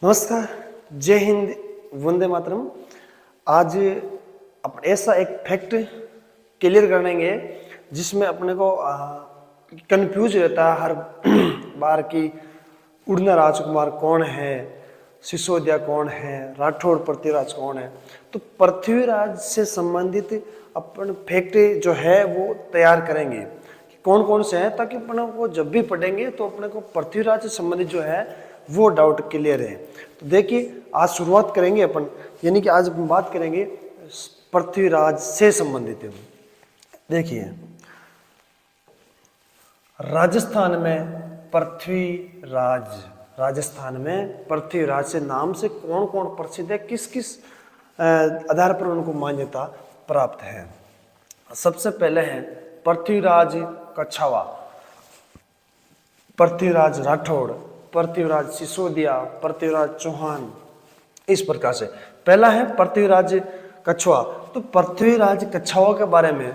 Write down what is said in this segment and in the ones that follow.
नमस्कार, जय हिंद, वंदे मातरम। आज ऐसा एक फैक्ट क्लियर करेंगे जिसमें अपने को कंफ्यूज रहता है हर बार की उड़ना राजकुमार कौन है, सिसोदिया कौन है, राठौड़ पृथ्वीराज कौन है। तो पृथ्वीराज से संबंधित अपन फैक्ट जो है वो तैयार करेंगे कि कौन कौन से हैं, ताकि अपने को जब भी पढ़ेंगे तो अपने को पृथ्वीराज से संबंधित जो है वो डाउट क्लियर है। तो देखिए, आज शुरुआत करेंगे अपन, यानी कि आज अपन बात करेंगे पृथ्वीराज से संबंधित। देखिए, राजस्थान में पृथ्वीराज, राजस्थान में पृथ्वीराज से नाम से कौन कौन प्रसिद्ध है, किस किस आधार पर उनको मान्यता प्राप्त है। सबसे पहले है पृथ्वीराज कछावा, पृथ्वीराज राठौड़, पृथ्वीराज सिसोदिया, पृथ्वीराज चौहान। इस प्रकार से पहला है पृथ्वीराज कछवा। तो पृथ्वीराज कछवा के बारे में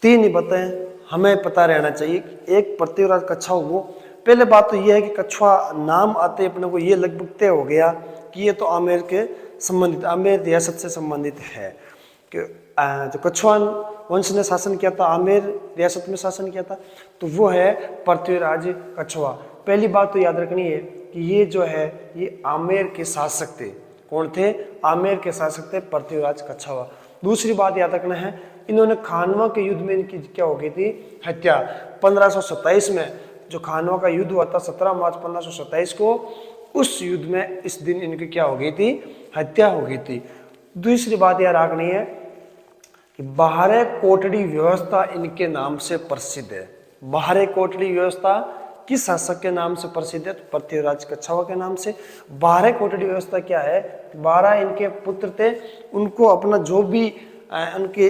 तीन बातें हमें पता रहना चाहिए। एक, पृथ्वीराज कछवा वो, पहले बात तो यह है कि कछवा नाम आते अपने को ये लगभग तय हो गया कि ये तो आमेर के संबंधित, आमेर रियासत से संबंधित है। कि जो कछवा वंश ने शासन किया था, आमेर रियासत में शासन किया था, तो वो है पृथ्वीराज कछवा। पहली बात तो याद रखनी है कि ये जो है ये आमेर के शासक थे। कौन थे? आमेर के शासक थे पृथ्वीराज कछवा। दूसरी बात याद रखना है, इन्होंने खानवा के युद्ध में इनकी क्या हो गई थी? हत्या। 1527 में जो खानवा का युद्ध हुआ था 17 मार्च 1527 को, उस युद्ध में इस दिन इनकी क्या हो गई थी? हत्या हो गई थी। दूसरी बात याद रखनी है कि बाहरे कोटड़ी व्यवस्था इनके नाम से प्रसिद्ध है। बाहरे कोटड़ी व्यवस्था किस शासक के नाम से प्रसिद्ध है? तो पृथ्वीराज कछवा के नाम से। बारह कोटड़ी व्यवस्था क्या है? 12 इनके पुत्र थे, उनको अपना जो भी उनके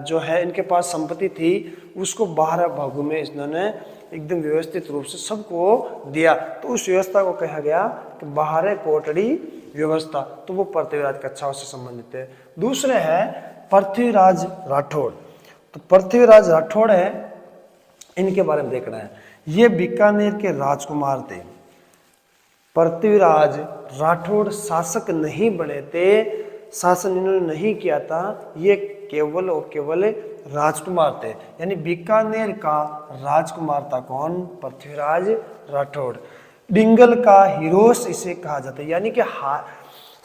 जो है इनके पास संपत्ति थी उसको 12 भागों में इन्होंने एकदम व्यवस्थित रूप से सबको दिया। तो उस व्यवस्था को कहा गया कि बारह कोटड़ी व्यवस्था। तो वो पृथ्वीराज कछवा से संबंधित है। दूसरे है पृथ्वीराज राठौड़। तो पृथ्वीराज राठौड़ है, इनके बारे में देखना है। ये बीकानेर के राजकुमार थे। पृथ्वीराज राठौड़ शासक नहीं बने थे, शासन इन्होंने नहीं किया था, ये केवल और केवल राजकुमार थे। यानी बीकानेर का राजकुमार था कौन? पृथ्वीराज राठौड़। डिंगल का हीरोस इसे कहा जाता है, यानी कि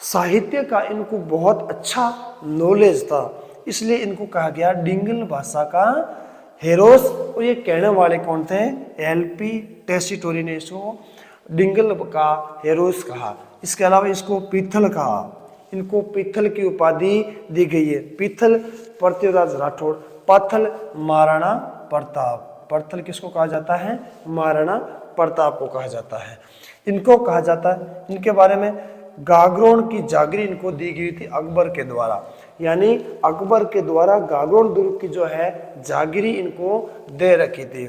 साहित्य का इनको बहुत अच्छा नॉलेज था, इसलिए इनको कहा गया डिंगल भाषा का हेरोस। और ये कहने वाले कौन थे? एलपी टेसीटोरी ने इसको डिंगल का हेरोस कहा। इसके अलावा इसको पीथल कहा। इनको पीथल की उपाधि दी गई है। पीथल पृथ्वीराज राठौड़, पाथल महाराणा प्रताप। पर्थल किसको कहा जाता है? महाराणा प्रताप को कहा जाता है। इनको कहा जाता है, इनके बारे में गागरोन की जागीर इनको दी गई थी अकबर के द्वारा। यानी अकबर के द्वारा गागरोन दुर्ग की जो है जागीरी इनको दे रखी थी।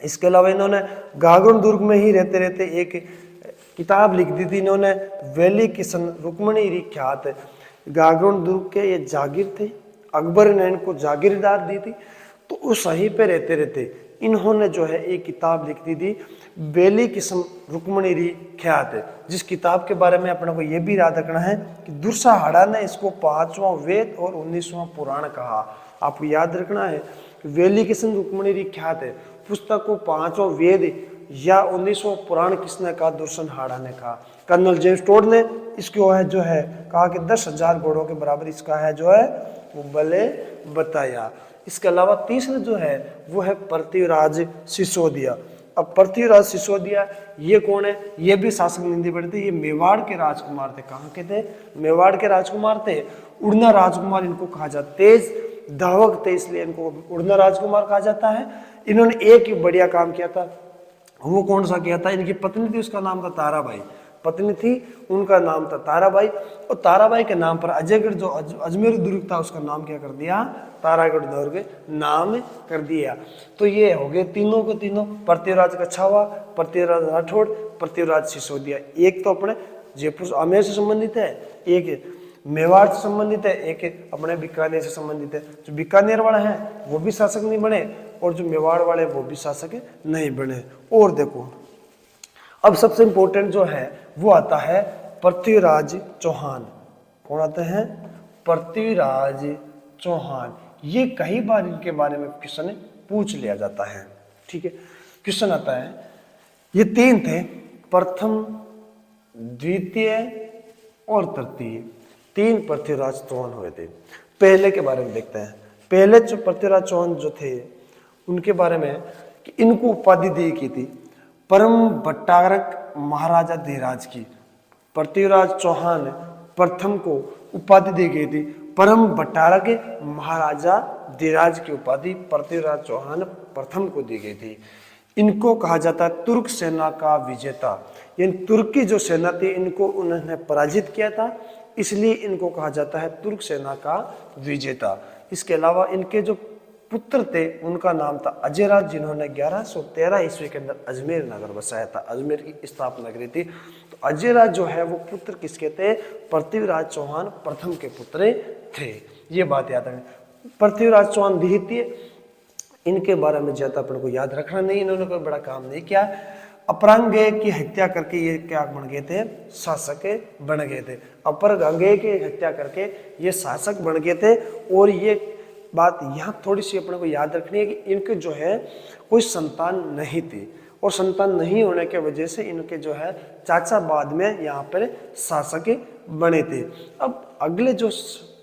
इसके अलावा इन्होंने गागरोन दुर्ग में ही रहते रहते एक किताब लिख दी थी इन्होंने, वैली किशन रुक्मणी ख्यात। गागरोन दुर्ग के ये जागीर थे, अकबर ने इनको जागीरदार दी थी। तो उस सही पे रहते रहते इन्होंने जो है एक किताब लिख दी थी, बेली किस्म रुक्मणी ख्यात, जिस किताब के बारे में अपने को यह भी याद रखना है कि दुर्साहाड़ा ने इसको 5वां वेद और 19वां पुराण कहा। आपको याद रखना है कि वेली किस्म रुक्मणी ख्यात है पुस्तक को 5वां वेद या 19वां पुराण किसने कहा? दुर्साहाड़ा ने कहा। कर्नल जेम्स टोड ने इसको है जो है कहा कि 10,000 घोड़ों के बराबर इसका है जो है वो बले बताया। इसके अलावा तीसरा जो है वो है पृथ्वीराज सिसोदिया। अब पृथ्वीराज सिसोदिया ये कौन है? ये भी शासक निंदी पड़े थे। ये मेवाड़ के राजकुमार थे। कहाँ के थे? मेवाड़ के राजकुमार थे। उड़ना राजकुमार इनको कहा जाता, तेज धावक थे इसलिए इनको उड़ना राजकुमार कहा जाता है। इन्होंने एक ही बढ़िया काम किया था, वो कौन सा किया था? इनकी पत्नी थी, उसका नाम था ताराबाई। पत्नी थी, उनका नाम था ताराबाई। और ताराबाई के नाम पर अजयगढ़ जो अजमेर दुर्ग था उसका नाम क्या कर दिया? तारागढ़ दुर्ग नाम कर दिया। तो ये हो गए तीनों को तीनों, पृथ्वीराज कछवा, पृथ्वीराज राठौड़, पृथ्वीराज सिसोदिया। एक तो अपने जयपुर आमेर से संबंधित है, एक मेवाड़ से संबंधित है, एक अपने बीकानेर से संबंधित है। जो बीकानेर वाला है वो भी शासक नहीं बने और जो मेवाड़ वाले वो भी शासक नहीं बने। और देखो अब सबसे इंपॉर्टेंट जो है वो आता है पृथ्वीराज चौहान। कौन आते हैं? पृथ्वीराज चौहान। ये कई बार इनके बारे में क्वेश्चन पूछ लिया जाता है। ठीक है, क्वेश्चन आता है, ये तीन थे, प्रथम, द्वितीय और तृतीय, तीन पृथ्वीराज चौहान हुए थे। पहले के बारे में देखते हैं। पहले जो पृथ्वीराज चौहान जो थे उनके बारे में कि इनको उपाधि दी गई थी परम भट्टारक महाराजा धीराज की। पृथ्वीराज चौहान प्रथम को उपाधि दी गई थी परम भट्टारक महाराजा धीराज की उपाधि पृथ्वीराज चौहान प्रथम को दी गई थी। इनको कहा जाता है तुर्क सेना का विजेता, यानी तुर्की जो सेना थी इनको उन्होंने पराजित किया था, इसलिए इनको कहा जाता है तुर्क सेना का विजेता। इसके अलावा इनके जो पुत्र थे उनका नाम था अजयराज, जिन्होंने 1113 ईस्वी के अंदर अजमेर नगर बसाया था, अजमेर की स्थापना करी थी। तो अजयराज जो है वो पुत्र किसके थे? पृथ्वीराज चौहान प्रथम के पुत्र थे। ये बात याद रखना। पृथ्वीराज चौहान द्वितीय, इनके बारे में ज्यादा अपन को याद रखना नहीं, इन्होंने कोई बड़ा काम नहीं किया। अपरांगेय की हत्या करके ये क्या बन गए थे? शासक बन गए थे। अपरांगेय की हत्या करके ये शासक बन गए थे। और ये बात यहाँ थोड़ी सी अपने को याद रखनी है कि इनके जो है कोई संतान नहीं थी, और संतान नहीं होने के वजह से इनके जो है चाचा बाद में यहाँ पर शासक बने थे। अब अगले जो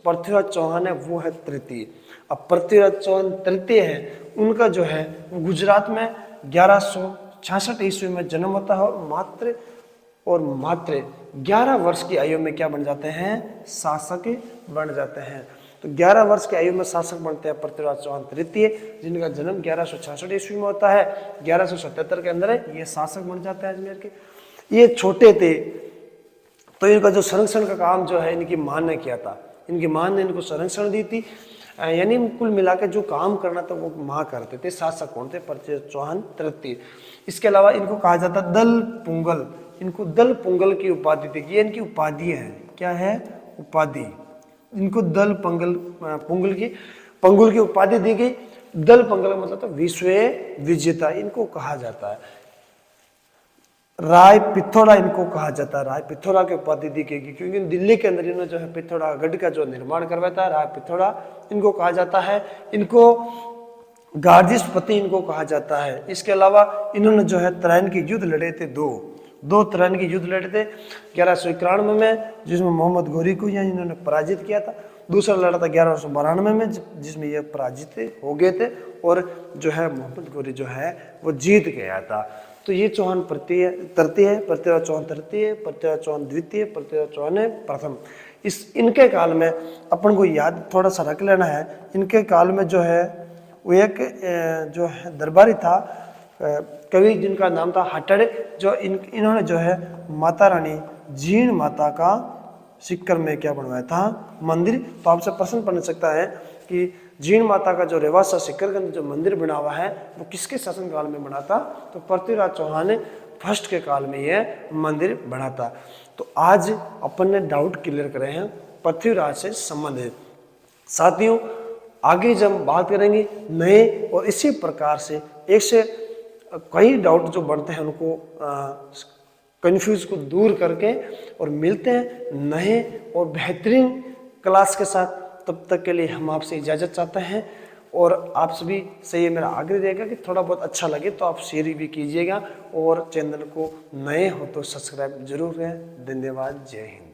पृथ्वीराज चौहान है वो है तृतीय। अब पृथ्वीराज चौहान तृतीय है, उनका जो है गुजरात में 1166 ईस्वी में जन्म होता है, और मात्र 11 वर्ष की आयु में क्या बन जाते हैं? शासक बन जाते हैं। तो 11 वर्ष की आयु में शासक बनते हैं पृथ्वीराज चौहान तृतीय, जिनका जन्म 1166 ईस्वी में होता है। 1177 के अंदर ये शासक बन जाते हैं अजमेर के। ये छोटे थे तो इनका जो संरक्षण का काम जो है इनकी मां ने किया था, इनकी मां ने इनको संरक्षण दी थी, यानी कुल मिलाकर जो काम करना था वो मां करते थे। शासक कौन थे? पृथ्वीराज चौहान तृतीय। इसके अलावा इनको कहा जाता दल पुंगल, इनको दल पुंगल की उपाधि दी। ये इनकी उपाधि है, क्या है? उपाधि। इनको दल पुंगल की उपाधि दी गई। दल पुंगल मतलब तो विश्व विजेता इनको कहा जाता है। राय पिथौरा इनको कहा जाता है, राय पिथौरा की उपाधि दी गई, क्योंकि दिल्ली के अंदर इन्होंने जो है पिथौरा गढ़ का जो निर्माण करवाया था, राय पिथौरा इनको कहा जाता है। इनको गार्जिस्पति इनको कहा जाता है। इसके अलावा इन्होंने जो है त्रैन के युद्ध लड़े थे, दो त्रैन के युद्ध लड़े थे 1191 में, जिसमें मोहम्मद घोरी को यहाँ इन्होंने पराजित किया था। दूसरा लड़ा था 1192 में, जिसमें ये पराजित हो गए थे, और जो है मोहम्मद घोरी जो है वो जीत गया था। तो ये चौहान तृतीय है, पृथ्वीराज चौहान तृतीय, पृथ्वीराज चौहान द्वितीय, पृथ्वीराज चौहान प्रथम। इनके काल में अपन को याद थोड़ा सा रख लेना है। इनके काल में जो है वो एक जो है दरबारी था कवि, जिनका नाम था हटड़, जो इन्होंने जो है माता रानी जीण माता का सिक्कर में क्या बनवाया था? मंदिर। तो आपसे प्रश्न बन सकता है कि जीण माता का जो रेवासा सिक्कर के अंदर जो मंदिर बना हुआ है वो किसके शासन काल में बना था? तो पृथ्वीराज चौहान फर्स्ट के काल में यह मंदिर बना था। तो आज अपन ने डाउट क्लियर करे हैं पृथ्वीराज से संबंधित। साथियों, आगे जब हम बात करेंगे नए और इसी प्रकार से एक से कई डाउट जो बढ़ते हैं उनको कंफ्यूज को दूर करके, और मिलते हैं नए और बेहतरीन क्लास के साथ। तब तक के लिए हम आपसे इजाज़त चाहते हैं, और आप सभी से ये मेरा आग्रह रहेगा कि थोड़ा बहुत अच्छा लगे तो आप शेयर भी कीजिएगा, और चैनल को नए हो तो सब्सक्राइब जरूर करें। धन्यवाद। जय हिंद।